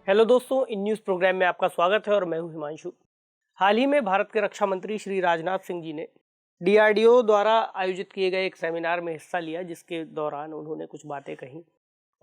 Hello दोस्तों, in news programme में आपका स्वागत है और मैं हूं हिमांशु। हाल ही में भारत के रक्षा मंत्री श्री राजनाथ सिंह जी ने डीआरडीओ द्वारा आयोजित किए गए एक सेमिनार में हिस्सा लिया, जिसके दौरान उन्होंने कुछ बातें कही।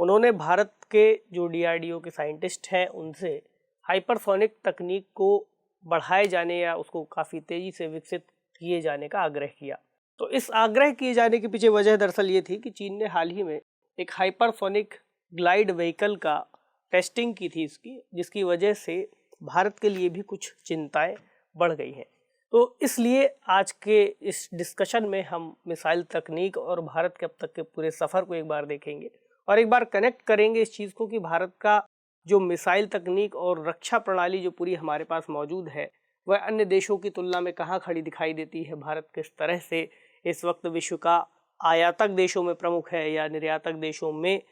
उन्होंने भारत के जो डीआरडीओ के साइंटिस्ट हैं उनसे हाइपरसोनिक तकनीक को बढ़ाए जाने या उसको काफ़ी तेज़ी से विकसित किए जाने का आग्रह किया। तो इस आग्रह किए जाने के पीछे वजह दरअसल ये थी कि चीन ने हाल ही में एक हाइपरसोनिक ग्लाइड व्हीकल का टेस्टिंग की थी इसकी, जिसकी वजह से भारत के लिए भी कुछ चिंताएं बढ़ गई हैं। तो इसलिए आज के इस डिस्कशन में हम मिसाइल तकनीक और भारत के अब तक के पूरे सफ़र को एक बार देखेंगे और एक बार कनेक्ट करेंगे इस चीज़ को कि भारत का जो मिसाइल तकनीक और रक्षा प्रणाली जो पूरी हमारे पास मौजूद है वह अन्य देशों की तुलना में कहाँ खड़ी दिखाई देती है। भारत किस तरह से इस वक्त विश्व का आयातक देशों में प्रमुख है या निर्यातक देशों में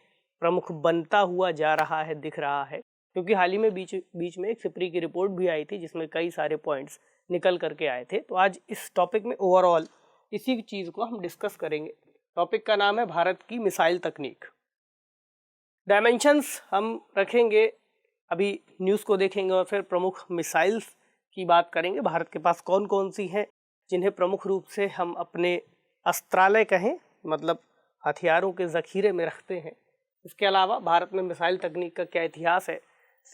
प्रमुख बनता हुआ जा रहा है, दिख रहा है। क्योंकि हाल ही में बीच में एक सिप्री की रिपोर्ट भी आई थी जिसमें कई सारे पॉइंट्स निकल करके आए थे। तो आज इस टॉपिक में ओवरऑल इसी चीज़ को हम डिस्कस करेंगे। टॉपिक का नाम है भारत की मिसाइल तकनीक। डायमेंशंस हम रखेंगे, अभी न्यूज़ को देखेंगे और फिर प्रमुख मिसाइल्स की बात करेंगे। भारत के पास कौन कौन सी हैं जिन्हें प्रमुख रूप से हम अपने अस्त्रालय कहें, मतलब हथियारों के ज़ख़ीरे में रखते हैं। इसके अलावा भारत में मिसाइल तकनीक का क्या इतिहास है,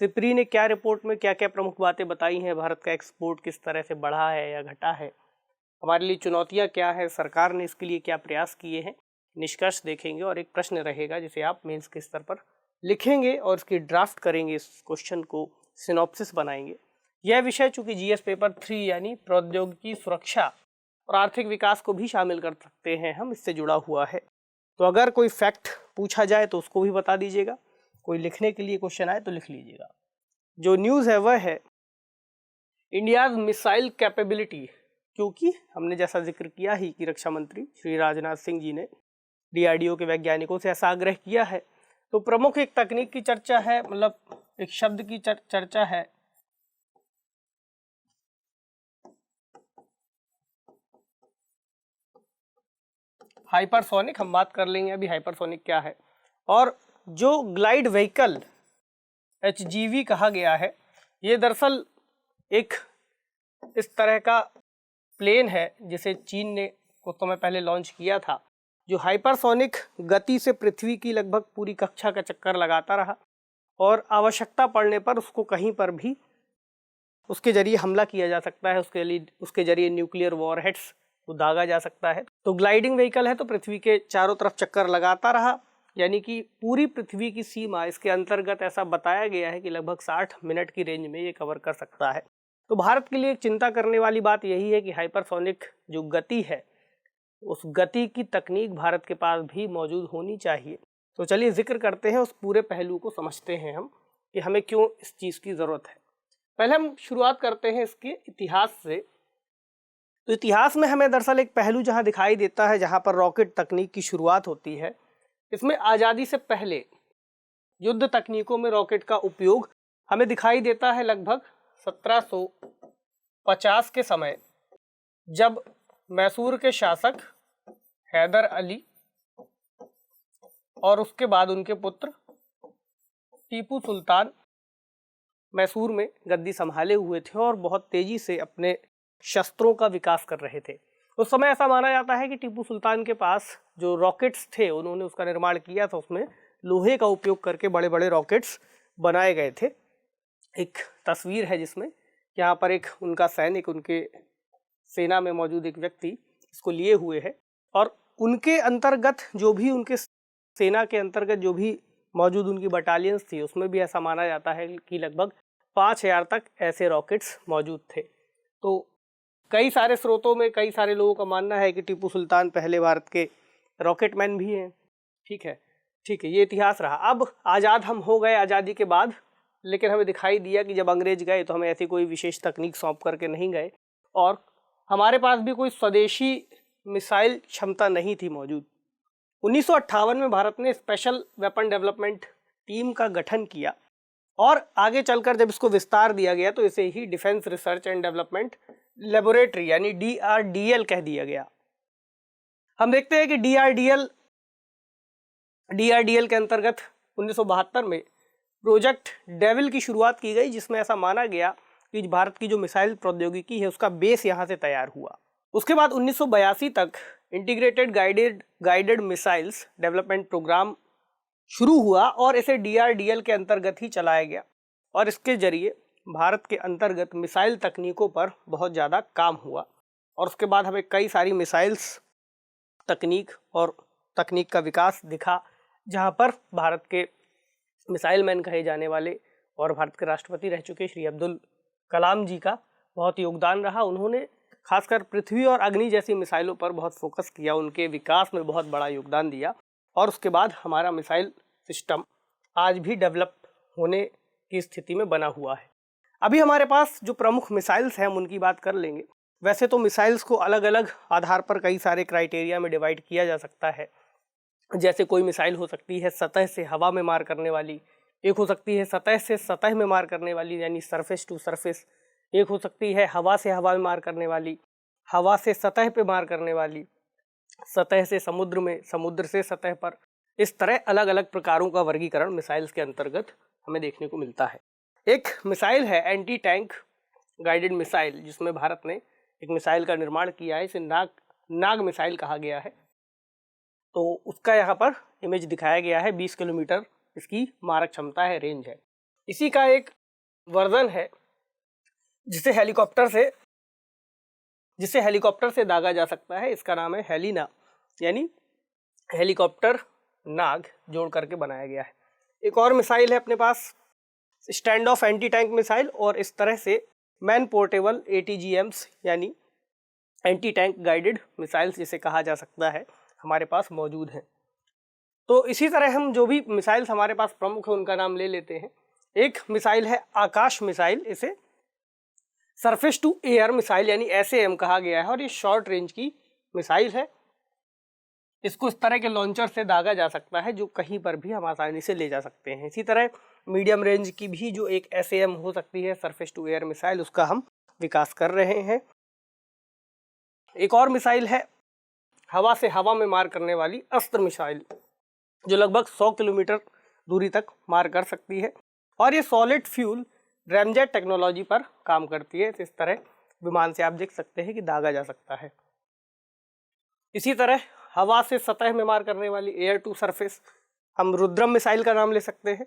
सिप्री ने क्या रिपोर्ट में क्या क्या प्रमुख बातें बताई हैं, भारत का एक्सपोर्ट किस तरह से बढ़ा है या घटा है, हमारे लिए चुनौतियां क्या है, सरकार ने इसके लिए क्या प्रयास किए हैं, निष्कर्ष देखेंगे और एक प्रश्न रहेगा जिसे आप मेंस के स्तर पर लिखेंगे और इसकी ड्राफ्ट करेंगे, इस क्वेश्चन को सिनॉप्सिस बनाएंगे। यह विषय चूंकि जीएस पेपर 3 यानी प्रौद्योगिकी सुरक्षा और आर्थिक विकास को भी शामिल कर सकते हैं, हम इससे जुड़ा हुआ है। तो अगर कोई फैक्ट पूछा जाए तो उसको भी बता दीजिएगा, कोई लिखने के लिए क्वेश्चन आए तो लिख लीजिएगा। जो न्यूज़ है वह है इंडियाज मिसाइल कैपेबिलिटी, क्योंकि हमने जैसा जिक्र किया ही कि रक्षा मंत्री श्री राजनाथ सिंह जी ने डीआरडीओ के वैज्ञानिकों से ऐसा आग्रह किया है। तो प्रमुख एक तकनीक की चर्चा है, मतलब एक शब्द की चर्चा है, हाइपरसोनिक। हम बात कर लेंगे अभी हाइपरसोनिक क्या है। और जो ग्लाइड व्हीकल HGV कहा गया है, ये दरअसल एक इस तरह का प्लेन है जिसे चीन ने कुछ समय पहले लॉन्च किया था, जो हाइपरसोनिक गति से पृथ्वी की लगभग पूरी कक्षा का चक्कर लगाता रहा और आवश्यकता पड़ने पर उसको कहीं पर भी उसके जरिए हमला किया जा सकता है, उसके जरिए न्यूक्लियर वॉरहेड्स को दागा जा सकता है। तो ग्लाइडिंग व्हीकल है तो पृथ्वी के चारों तरफ चक्कर लगाता रहा, यानी कि पूरी पृथ्वी की सीमा इसके अंतर्गत ऐसा बताया गया है कि लगभग 60 मिनट की रेंज में ये कवर कर सकता है। तो भारत के लिए एक चिंता करने वाली बात यही है कि हाइपरसोनिक जो गति है उस गति की तकनीक भारत के पास भी मौजूद होनी चाहिए। तो चलिए जिक्र करते हैं, उस पूरे पहलू को समझते हैं हम कि हमें क्यों इस चीज़ की ज़रूरत है। पहले हम शुरुआत करते हैं इसके इतिहास से। तो इतिहास में हमें दरअसल एक पहलू जहाँ दिखाई देता है, जहाँ पर रॉकेट तकनीक की शुरुआत होती है, इसमें आज़ादी से पहले युद्ध तकनीकों में रॉकेट का उपयोग हमें दिखाई देता है लगभग 1750 के समय, जब मैसूर के शासक हैदर अली और उसके बाद उनके पुत्र टीपू सुल्तान मैसूर में गद्दी संभाले हुए थे और बहुत तेजी से अपने शस्त्रों का विकास कर रहे थे। उस समय ऐसा माना जाता है कि टीपू सुल्तान के पास जो रॉकेट्स थे, उन्होंने उसका निर्माण किया था, उसमें लोहे का उपयोग करके बड़े बड़े रॉकेट्स बनाए गए थे। एक तस्वीर है जिसमें यहाँ पर एक उनका सैनिक, उनके सेना में मौजूद एक व्यक्ति इसको लिए हुए है और उनके अंतर्गत जो भी उनके सेना के अंतर्गत जो भी मौजूद उनकी बटालियंस थी, उसमें भी ऐसा माना जाता है कि लगभग 5000 तक ऐसे रॉकेट्स मौजूद थे। तो कई सारे स्रोतों में कई सारे लोगों का मानना है कि टीपू सुल्तान पहले भारत के रॉकेटमैन भी हैं। ठीक है, ये इतिहास रहा। अब आज़ाद हम हो गए आज़ादी के बाद, लेकिन हमें दिखाई दिया कि जब अंग्रेज गए तो हमें ऐसी कोई विशेष तकनीक सौंप करके नहीं गए और हमारे पास भी कोई स्वदेशी मिसाइल क्षमता नहीं थी मौजूद। 1958 में भारत ने स्पेशल वेपन डेवलपमेंट टीम का गठन किया और आगे चलकर जब इसको विस्तार दिया गया तो इसे ही defence research and development laboratory यानी DRDL कह दिया गया। हम देखते हैं कि DRDL के अंतर्गत 1972 में प्रोजेक्ट डेविल की शुरुआत की गई, जिसमें ऐसा माना गया कि भारत की जो मिसाइल प्रौद्योगिकी है उसका बेस यहाँ से तैयार हुआ। उसके बाद 1982 तक integrated guided missiles development programme शुरू हुआ और इसे DRDL के अंतर्गत ही चलाया गया और इसके जरिए भारत के अंतर्गत मिसाइल तकनीकों पर बहुत ज़्यादा काम हुआ। और उसके बाद हमें कई सारी मिसाइल्स तकनीक और तकनीक का विकास दिखा, जहाँ पर भारत के मिसाइल मैन कहे जाने वाले और भारत के राष्ट्रपति रह चुके श्री अब्दुल कलाम जी का बहुत योगदान रहा। उन्होंने खासकर पृथ्वी और अग्नि जैसी मिसाइलों पर बहुत फोकस किया, उनके विकास में बहुत बड़ा योगदान दिया और उसके बाद हमारा मिसाइल सिस्टम आज भी डेवलप होने की स्थिति में बना हुआ है। अभी हमारे पास जो प्रमुख मिसाइल्स हैं हम उनकी बात कर लेंगे। वैसे तो मिसाइल्स को अलग अलग आधार पर कई सारे क्राइटेरिया में डिवाइड किया जा सकता है। जैसे कोई मिसाइल हो सकती है सतह से हवा में मार करने वाली, एक हो सकती है सतह से सतह में मार करने वाली यानी सरफेस टू सरफेस, एक हो सकती है हवा से हवा में मार करने वाली, हवा से सतह पे मार करने वाली, सतह से समुद्र में, समुद्र से सतह पर। इस तरह अलग अलग प्रकारों का वर्गीकरण मिसाइल्स के अंतर्गत हमें देखने को मिलता है। एक मिसाइल है एंटी टैंक गाइडेड मिसाइल, जिसमें भारत ने एक मिसाइल का निर्माण किया है, इसे नाग मिसाइल कहा गया है। तो उसका यहाँ पर इमेज दिखाया गया है, 20 किलोमीटर इसकी मारक क्षमता है, रेंज है। इसी का एक वर्जन है जिसे हेलीकॉप्टर से दागा जा सकता है, इसका नाम है हेलिना यानी हेलीकॉप्टर नाग जोड़ करके बनाया गया है। एक और मिसाइल है अपने पास stand off anti tank missile, और इस तरह से मैन पोर्टेबल ATGMs यानी एंटी टैंक गाइडेड मिसाइल्स जिसे कहा जा सकता है हमारे पास मौजूद हैं। तो इसी तरह हम जो भी मिसाइल्स हमारे पास प्रमुख है उनका नाम ले लेते हैं। एक मिसाइल है आकाश मिसाइल, इसे सरफेस टू एयर मिसाइल यानी SAM कहा गया है और ये शॉर्ट रेंज की मिसाइल है। इसको इस तरह के लॉन्चर से दागा जा सकता है जो कहीं पर भी हम आसानी से ले जा सकते हैं। इसी तरह मीडियम रेंज की भी जो एक SAM हो सकती है सरफेस टू एयर मिसाइल, उसका हम विकास कर रहे हैं। एक और मिसाइल है हवा से हवा में मार करने वाली अस्त्र मिसाइल, जो लगभग 100 किलोमीटर दूरी तक मार कर सकती है और ये सॉलिड फ्यूल रैमजेट टेक्नोलॉजी पर काम करती है। इस तरह विमान से आप देख सकते हैं कि दागा जा सकता है। इसी तरह हवा से सतह में मार करने वाली एयर टू सरफेस हम रुद्रम मिसाइल का नाम ले सकते हैं।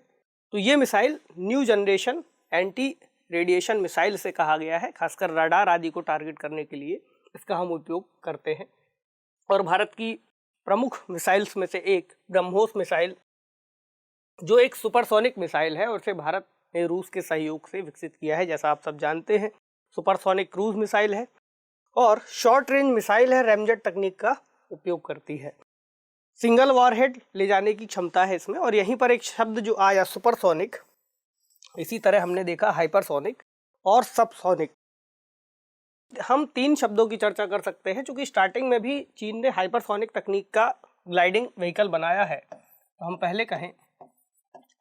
तो ये missile new generation anti radiation missile से कहा गया है, खासकर रडार आदि को टारगेट करने के लिए इसका हम उपयोग करते हैं। और भारत की प्रमुख मिसाइल्स में से एक ब्रह्मोस मिसाइल, जो एक सुपरसोनिक मिसाइल है और इसे भारत ने रूस के सहयोग से विकसित किया है। जैसा आप सब जानते हैं सुपरसोनिक क्रूज मिसाइल है और शॉर्ट रेंज मिसाइल है, रैमजेट तकनीक का उपयोग करती है। सिंगल वॉरहेड ले जाने की क्षमता है इसमें। और यहीं पर एक शब्द जो आया सुपरसोनिक, इसी तरह हमने देखा हाइपरसोनिक और सबसोनिक। हम 3 शब्दों की चर्चा कर सकते हैं, क्योंकि स्टार्टिंग में भी चीन ने हाइपरसोनिक तकनीक का ग्लाइडिंग व्हीकल बनाया है। तो हम पहले कहें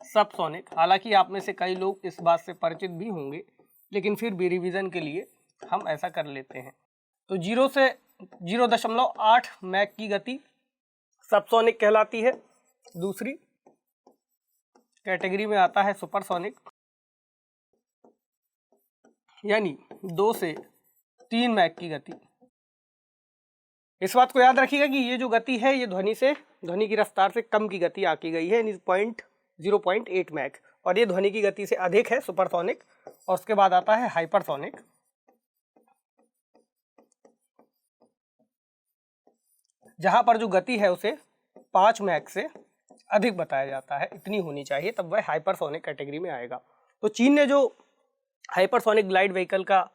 सबसोनिक, हालांकि आप में से कई लोग इस बात से परिचित भी होंगे, लेकिन फिर भी रिवीजन के लिए हम ऐसा कर लेते हैं। तो 0 से 0.8 मैक की गति सबसोनिक कहलाती है। दूसरी कैटेगरी में आता है सुपरसोनिक, यानी 2 से 3 मैक की गति। इस बात को याद रखिएगा कि ये जो गति है ये ध्वनि की रफ्तार से कम की गति आकी गई है, यानी 0.8 मैक, और ये ध्वनि की गति से अधिक है सुपरसोनिक। और उसके बाद आता है हाइपरसोनिक, जहां पर जो गति है उसे 5 मैक से अधिक बताया जाता है, इतनी होनी चाहिए, तब वह हाइपरसोनिक कैटेगरी में आएगा। तो चीन ने जो हाइपरसोनिक ग्लाइड व्हीकल का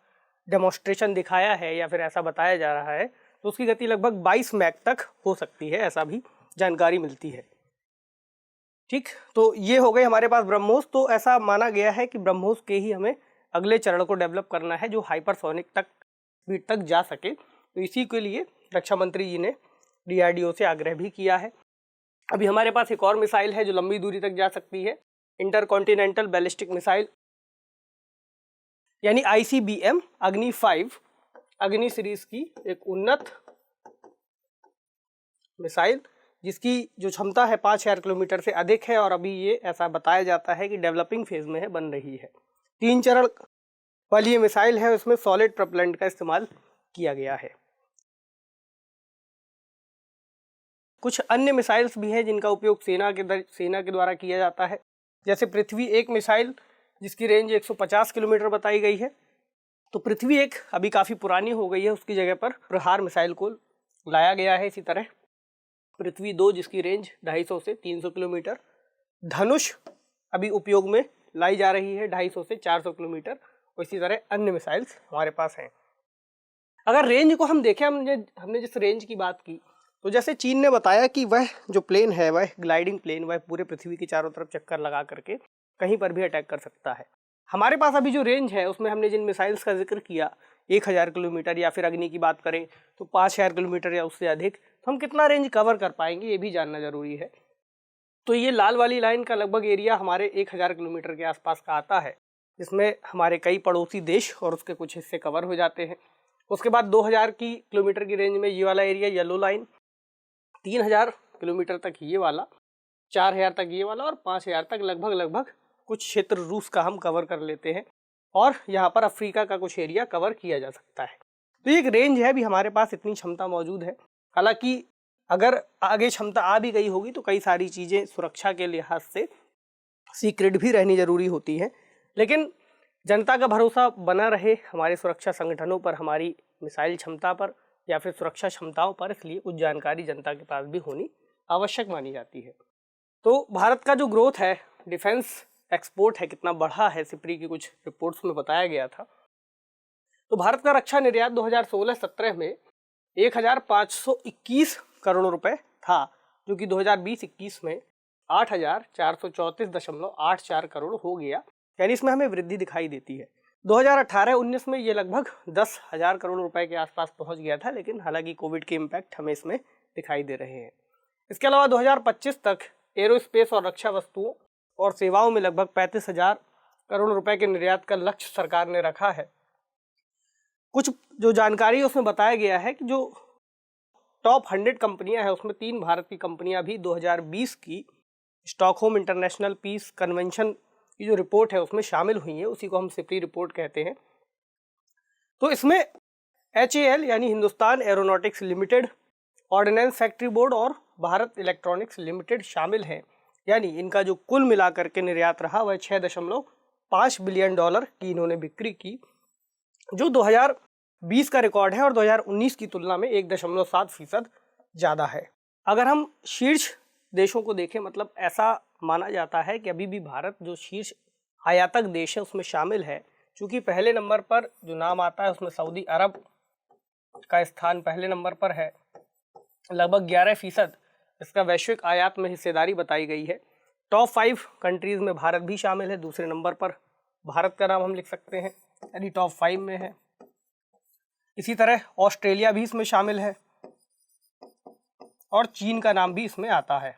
डेमोन्स्ट्रेशन दिखाया है या फिर ऐसा बताया जा रहा है, तो उसकी गति लगभग 22 मैक तक हो सकती है, ऐसा भी जानकारी मिलती है। ठीक, तो ये हो गए हमारे पास ब्रह्मोस। तो ऐसा माना गया है कि ब्रह्मोस के ही हमें अगले चरण को डेवलप करना है जो हाइपरसोनिक स्पीड तक जा सके। तो इसी के लिए रक्षा मंत्री जी ने DRDO से आग्रह भी किया है। अभी हमारे पास एक और मिसाइल है जो लंबी दूरी तक जा सकती है, इंटरकॉन्टिनेंटल बैलिस्टिक मिसाइल यानी ICBM अग्नि 5, अग्नि सीरीज की एक उन्नत मिसाइल। जिसकी जो क्षमता है 5000 किलोमीटर से अधिक है और अभी ये ऐसा बताया जाता है कि डेवलपिंग फेज में है, बन रही है। 3 चरण वाली ये मिसाइल है, उसमें सॉलिड प्रोपेलेंट का इस्तेमाल किया गया है। कुछ अन्य मिसाइल्स भी हैं जिनका उपयोग सेना के द्वारा किया जाता है, जैसे पृथ्वी एक मिसाइल जिसकी रेंज 150 किलोमीटर बताई गई है। तो पृथ्वी एक अभी काफ़ी पुरानी हो गई है, उसकी जगह पर प्रहार मिसाइल को लाया गया है। इसी तरह पृथ्वी 2 जिसकी रेंज 250 से 300 किलोमीटर, धनुष अभी उपयोग में लाई जा रही है 250 से 400 किलोमीटर, और इसी तरह अन्य मिसाइल्स हमारे पास हैं। अगर रेंज को हम देखें, हमने जिस रेंज की बात की, तो जैसे चीन ने बताया कि वह जो प्लेन है, वह ग्लाइडिंग प्लेन, वह पूरे पृथ्वी की चारों तरफ चक्कर लगा करके कहीं पर भी अटैक कर सकता है। हमारे पास अभी जो रेंज है उसमें हमने जिन मिसाइल्स का जिक्र किया 1000 किलोमीटर, या फिर अग्नि की बात करें तो 5000 किलोमीटर या उससे अधिक, तो हम कितना रेंज कवर कर पाएंगे ये भी जानना जरूरी है। तो ये लाल वाली लाइन का लगभग एरिया हमारे 1000 किलोमीटर के आसपास का आता है, जिसमें हमारे कई पड़ोसी देश और उसके कुछ हिस्से कवर हो जाते हैं। उसके बाद 2000 किलोमीटर की रेंज में ये वाला एरिया येलो लाइन, 3000 किलोमीटर तक ये वाला, 4000 तक ये वाला, और 5000 तक लगभग कुछ क्षेत्र रूस का हम कवर कर लेते हैं, और यहाँ पर अफ्रीका का कुछ एरिया कवर किया जा सकता है। तो ये एक रेंज है, भी हमारे पास इतनी क्षमता मौजूद है। हालांकि अगर आगे क्षमता आ भी गई होगी तो कई सारी चीज़ें सुरक्षा के लिहाज से सीक्रेट भी रहनी जरूरी होती है, लेकिन जनता का भरोसा बना रहे हमारे सुरक्षा संगठनों पर, हमारी मिसाइल क्षमता पर या फिर सुरक्षा क्षमताओं पर, इसलिए कुछ जानकारी जनता के पास भी होनी आवश्यक मानी जाती है। तो भारत का जो ग्रोथ है, डिफेंस एक्सपोर्ट है, कितना बढ़ा है, सिप्री की कुछ रिपोर्ट्स में बताया गया था। तो भारत का रक्षा निर्यात 2016-17 में 1521 करोड़ रुपए था, जो कि 2020-21 में 8434.84 करोड़ हो गया, यानी इसमें हमें वृद्धि दिखाई देती है। 2018-19 में ये लगभग 10,000 करोड़ रुपए के आसपास पहुंच गया था, लेकिन हालांकि कोविड के इम्पैक्ट हमें इसमें दिखाई दे रहे हैं। इसके अलावा 2025 तक एरोस्पेस और रक्षा वस्तुओं और सेवाओं में लगभग 35,000 करोड़ रुपए के निर्यात का लक्ष्य सरकार ने रखा है। कुछ जो जानकारी उसमें बताया गया है कि जो टॉप 100 कंपनियां हैं उसमें 3 भारत की कंपनियां भी 2020 की स्टॉकहोम इंटरनेशनल पीस कन्वेंशन की जो रिपोर्ट है उसमें शामिल हुई है, उसी को हम सिप्री रिपोर्ट कहते हैं। तो इसमें HAL यानी Hindustan aeronautics limited, ordnance factory board और भारत इलेक्ट्रॉनिक्स लिमिटेड शामिल हैं, यानी इनका जो कुल मिलाकर के निर्यात रहा वह 6.5 बिलियन डॉलर की इन्होंने बिक्री की, जो 2020 का रिकॉर्ड है और 2019 की तुलना में 1.7% ज़्यादा है। अगर हम शीर्ष देशों को देखें, मतलब ऐसा माना जाता है कि अभी भी भारत जो शीर्ष आयातक देश है उसमें शामिल है, क्योंकि पहले नंबर पर जो नाम आता है उसमें सऊदी अरब का स्थान पहले नंबर पर है, लगभग 11% इसका वैश्विक आयात में हिस्सेदारी बताई गई है। टॉप 5 कंट्रीज में भारत भी शामिल है, दूसरे नंबर पर भारत का नाम हम लिख सकते हैं, यानी टॉप 5 में है। इसी तरह ऑस्ट्रेलिया भी इसमें शामिल है और चीन का नाम भी इसमें आता है।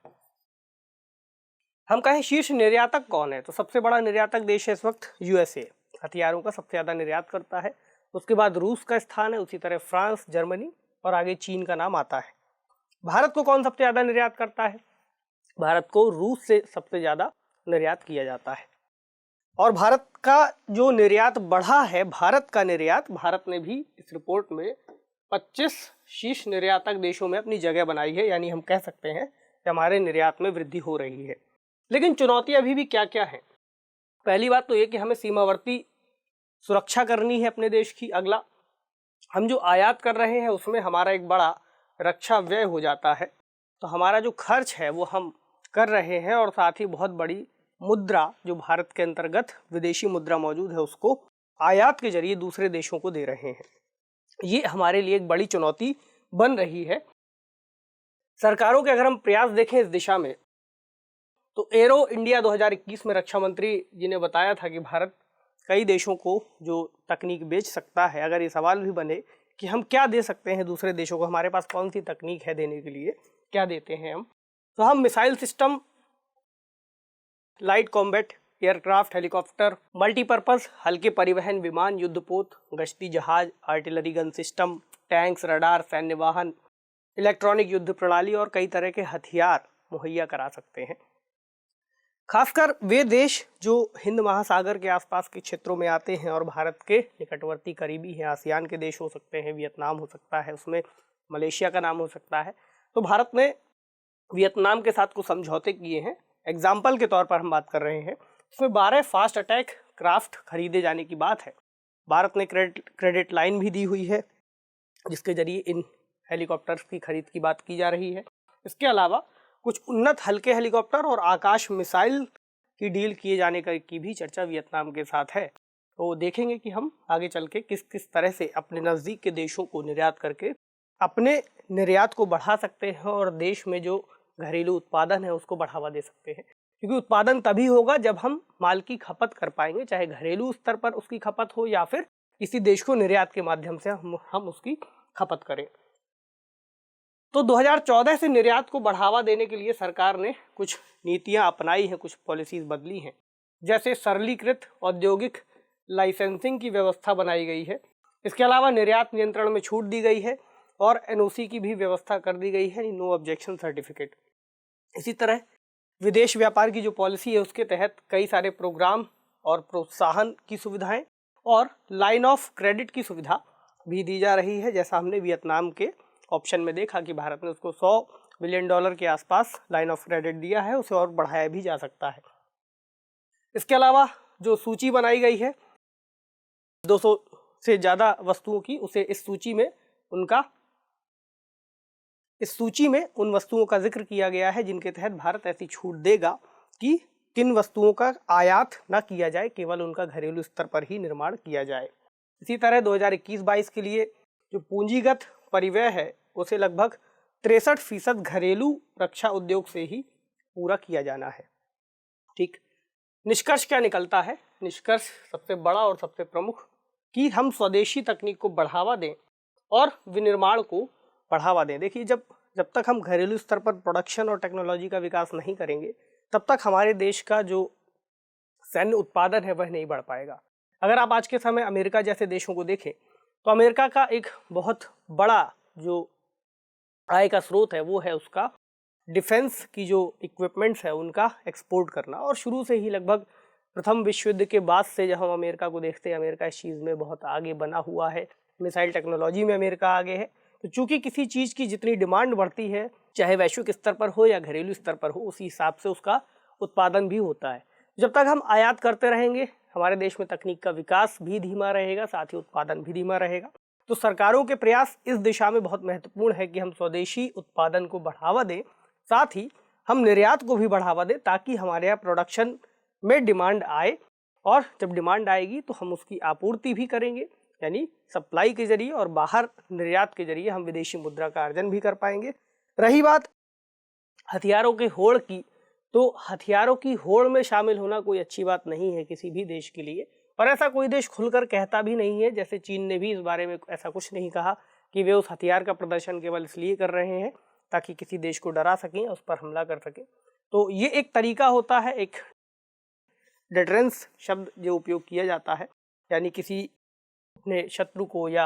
हम कहें शीर्ष निर्यातक कौन है, तो सबसे बड़ा निर्यातक देश है इस वक्त USA, हथियारों का सबसे ज़्यादा निर्यात करता है। उसके बाद रूस का स्थान है, उसी तरह फ्रांस, जर्मनी और आगे चीन का नाम आता है। भारत को कौन सबसे ज़्यादा निर्यात करता है? भारत को रूस से सबसे ज़्यादा निर्यात किया जाता है। और भारत का जो निर्यात बढ़ा है, भारत का निर्यात, भारत ने भी इस रिपोर्ट में 25 शीर्ष निर्यातक देशों में अपनी जगह बनाई है, यानी हम कह सकते हैं कि हमारे निर्यात में वृद्धि हो रही है। लेकिन चुनौतियां अभी भी क्या क्या हैं? पहली बात तो ये कि हमें सीमावर्ती सुरक्षा करनी है अपने देश की। अगला, हम जो आयात कर रहे हैं उसमें हमारा एक बड़ा रक्षा व्यय हो जाता है, तो हमारा जो खर्च है वो हम कर रहे हैं, और साथ ही बहुत बड़ी मुद्रा जो भारत के अंतर्गत विदेशी मुद्रा मौजूद है उसको आयात के जरिए दूसरे देशों को दे रहे हैं। ये हमारे लिए एक बड़ी चुनौती बन रही है। सरकारों के अगर हम प्रयास देखें इस दिशा में, तो एरो इंडिया 2021 में रक्षा मंत्री जी ने बताया था कि भारत कई देशों को जो तकनीक बेच सकता है। अगर ये सवाल भी बने कि हम क्या दे सकते हैं दूसरे देशों को, हमारे पास कौन सी तकनीक है देने के लिए, क्या देते हैं हम, तो हम missile system, light combat aircraft, helicopter, multipurpose हल्के परिवहन विमान, युद्धपोत, गश्ती जहाज, artillery gun system, tanks, radar, सैन्य वाहन, इलेक्ट्रॉनिक युद्ध प्रणाली और कई तरह के हथियार मुहैया करा सकते हैं। खासकर वे देश जो हिंद महासागर के आसपास के क्षेत्रों में आते हैं और भारत के निकटवर्ती करीबी हैं, आसियान के देश हो सकते हैं, वियतनाम हो सकता है, उसमें मलेशिया का नाम हो सकता है। तो भारत ने वियतनाम के साथ कुछ समझौते किए हैं। एग्जाम्पल के तौर पर हम बात कर रहे हैं, इसमें 12 फास्ट अटैक क्राफ्ट खरीदे जाने की बात है। भारत ने क्रेडिट लाइन भी दी हुई है जिसके जरिए इन हेलीकॉप्टर्स की खरीद की बात की जा रही है। इसके अलावा कुछ उन्नत हल्के हेलीकॉप्टर और आकाश मिसाइल की डील किए जाने की भी चर्चा वियतनाम के साथ है। तो देखेंगे कि हम आगे चल के किस किस तरह से अपने नज़दीक के देशों को निर्यात करके अपने निर्यात को बढ़ा सकते हैं और देश में जो घरेलू उत्पादन है उसको बढ़ावा दे सकते हैं। क्योंकि उत्पादन तभी होगा जब हम माल की खपत कर पाएंगे, चाहे घरेलू स्तर पर उसकी खपत हो या फिर किसी देश को निर्यात के माध्यम से हम उसकी खपत करें। तो 2014 से निर्यात को बढ़ावा देने के लिए सरकार ने कुछ नीतियां अपनाई हैं, कुछ पॉलिसीज बदली हैं। जैसे सरलीकृत औद्योगिक लाइसेंसिंग की व्यवस्था बनाई गई है। इसके अलावा निर्यात नियंत्रण में छूट दी गई है और एनओसी की भी व्यवस्था कर दी गई है, नो ऑब्जेक्शन सर्टिफिकेट। इसी तरह विदेश व्यापार की जो पॉलिसी है उसके तहत कई सारे प्रोग्राम और प्रोत्साहन की सुविधाएं और लाइन ऑफ क्रेडिट की सुविधा भी दी जा रही है। जैसा हमने वियतनाम के ऑप्शन में देखा कि भारत ने उसको $100 बिलियन के आसपास लाइन ऑफ क्रेडिट दिया है, उसे और बढ़ाया भी जा सकता है। इसके अलावा जो सूची बनाई गई है 200 से ज़्यादा वस्तुओं की, उसे इस सूची में उन वस्तुओं का जिक्र किया गया है जिनके तहत भारत ऐसी छूट देगा कि किन वस्तुओं का आयात ना किया जाए, केवल उनका घरेलू स्तर पर ही निर्माण किया जाए। इसी तरह 2021-22 के लिए जो पूंजीगत परिव्यय है उसे लगभग 63% घरेलू रक्षा उद्योग से ही पूरा किया जाना है। ठीक, निष्कर्ष क्या निकलता है? निष्कर्ष सबसे बड़ा और सबसे प्रमुख कि हम स्वदेशी तकनीक को बढ़ावा दें और विनिर्माण को बढ़ावा दें। देखिए, जब तक हम घरेलू स्तर पर प्रोडक्शन और टेक्नोलॉजी का विकास नहीं करेंगे तब तक हमारे देश का जो सैन्य उत्पादन है वह नहीं बढ़ पाएगा। अगर आप आज के समय अमेरिका जैसे देशों को देखें तो अमेरिका का एक बहुत बड़ा जो आय का स्रोत है वो है उसका डिफेंस की जो इक्विपमेंट्स है उनका एक्सपोर्ट करना। और शुरू से ही लगभग प्रथम विश्व युद्ध के बाद से जब हम अमेरिका को देखते हैं, अमेरिका इस चीज़ में बहुत आगे बना हुआ है। मिसाइल टेक्नोलॉजी में अमेरिका आगे है। तो चूंकि किसी चीज़ की जितनी डिमांड बढ़ती है, चाहे वैश्विक स्तर पर हो या घरेलू स्तर पर हो, उसी हिसाब से उसका उत्पादन भी होता है। जब तक हम आयात करते रहेंगे हमारे देश में तकनीक का विकास भी धीमा रहेगा, साथ ही उत्पादन भी धीमा रहेगा। तो सरकारों के प्रयास इस दिशा में बहुत महत्वपूर्ण है कि हम स्वदेशी उत्पादन को बढ़ावा दें, साथ ही हम निर्यात को भी बढ़ावा दें ताकि हमारे यहाँ प्रोडक्शन में डिमांड आए, और जब डिमांड आएगी तो हम उसकी आपूर्ति भी करेंगे, यानी सप्लाई के जरिए, और बाहर निर्यात के जरिए हम विदेशी मुद्रा का अर्जन भी कर पाएंगे। रही बात हथियारों के होड़ की, तो हथियारों की होड़ में शामिल होना कोई अच्छी बात नहीं है किसी भी देश के लिए, और ऐसा कोई देश खुलकर कहता भी नहीं है। जैसे चीन ने भी इस बारे में ऐसा कुछ नहीं कहा कि वे उस हथियार का प्रदर्शन केवल इसलिए कर रहे हैं ताकि किसी देश को डरा सकें, उस पर हमला कर सकें। तो ये एक तरीका होता है, एक डिटरेंस शब्द जो उपयोग किया जाता है, यानी किसी अपने शत्रु को या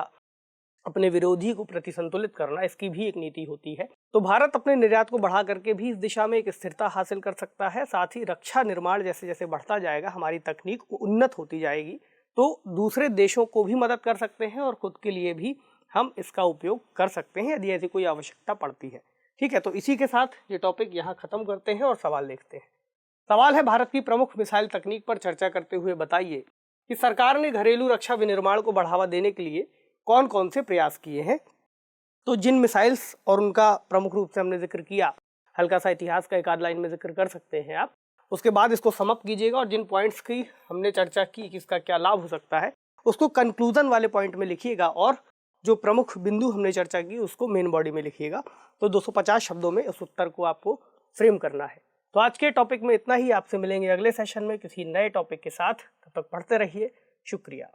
अपने विरोधी को प्रतिसंतुलित करना, इसकी भी एक नीति होती है। तो भारत अपने निर्यात को बढ़ा करके भी इस दिशा में एक स्थिरता हासिल कर सकता है। साथ ही रक्षा निर्माण जैसे जैसे बढ़ता जाएगा, हमारी तकनीक उन्नत होती जाएगी, तो दूसरे देशों को भी मदद कर सकते हैं और खुद के लिए भी हम इसका उपयोग कर सकते हैं यदि ऐसी कोई आवश्यकता पड़ती है। ठीक है, तो इसी के साथ ये टॉपिक यहाँ खत्म करते हैं और सवाल देखते हैं। सवाल है, भारत की प्रमुख मिसाइल तकनीक पर चर्चा करते हुए बताइए कि सरकार ने घरेलू रक्षा विनिर्माण को बढ़ावा देने के लिए कौन कौन से प्रयास किए हैं। तो जिन मिसाइल्स और उनका प्रमुख रूप से हमने जिक्र किया, हल्का सा इतिहास का एक आध लाइन में जिक्र कर सकते हैं आप, उसके बाद इसको समअप कीजिएगा और जिन पॉइंट्स की हमने चर्चा की कि इसका क्या लाभ हो सकता है उसको कंक्लूजन वाले पॉइंट में लिखिएगा, और जो प्रमुख बिंदु हमने चर्चा की उसको मेन बॉडी में लिखिएगा। तो 250 शब्दों में उस उत्तर को आपको फ्रेम करना है। तो आज के टॉपिक में इतना ही। आपसे मिलेंगे अगले सेशन में किसी नए टॉपिक के साथ। तब तक पढ़ते रहिए। शुक्रिया।